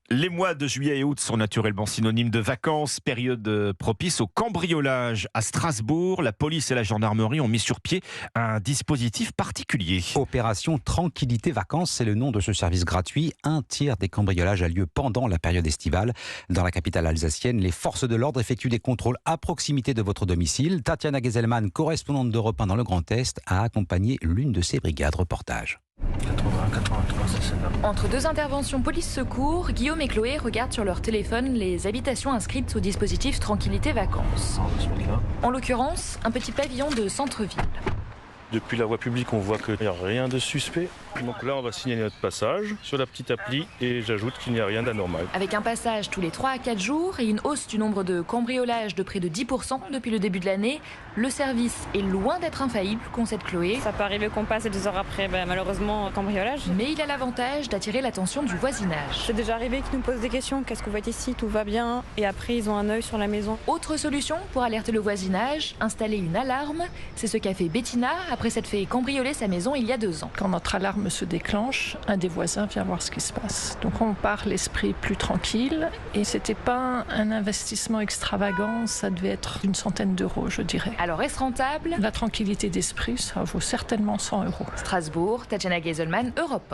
Les mois de juillet et août sont naturellement synonymes de vacances, période propice au cambriolage. À Strasbourg, la police et la gendarmerie ont mis sur pied un dispositif particulier. Opération Tranquillité Vacances, c'est le nom de ce service gratuit. Un tiers des cambriolages a lieu pendant la période estivale. Dans la capitale alsacienne, les forces de l'ordre effectuent des contrôles à proximité de votre domicile. Tatiana Geselman, correspondante d'Europe 1 dans le Grand Est, a accompagné l'une de ces brigades. Reportage. 80, 83, c'est là. Entre deux interventions police-secours, Guillaume et Chloé regardent sur leur téléphone les habitations inscrites au dispositif Tranquillité Vacances. On va se mettre là. En l'occurrence, un petit pavillon de centre-ville. Depuis la voie publique, on voit qu'il n'y a rien de suspect. Donc là, on va signaler notre passage sur la petite appli et j'ajoute qu'il n'y a rien d'anormal. Avec un passage tous les 3 à 4 jours et une hausse du nombre de cambriolages de près de 10% depuis le début de l'année, le service est loin d'être infaillible, concède Chloé. Ça peut arriver qu'on passe et 2 heures après, malheureusement, cambriolage. Mais il a l'avantage d'attirer l'attention du voisinage. C'est déjà arrivé qu'ils nous posent des questions. Qu'est-ce que vous faites ici? Tout va bien? Et après, ils ont un œil sur la maison. Autre solution pour alerter le voisinage, installer une alarme. C'est ce qu'a fait Bettina après s'être fait cambrioler sa maison il y a 2 ans. Quand notre alarme se déclenche, un des voisins vient voir ce qui se passe. Donc on part l'esprit plus tranquille et c'était pas un investissement extravagant, ça devait être une centaine d'euros, je dirais. Alors est-ce rentable? La tranquillité d'esprit, ça vaut certainement 100 euros. Strasbourg, Tatiana Geselman, Europe 1.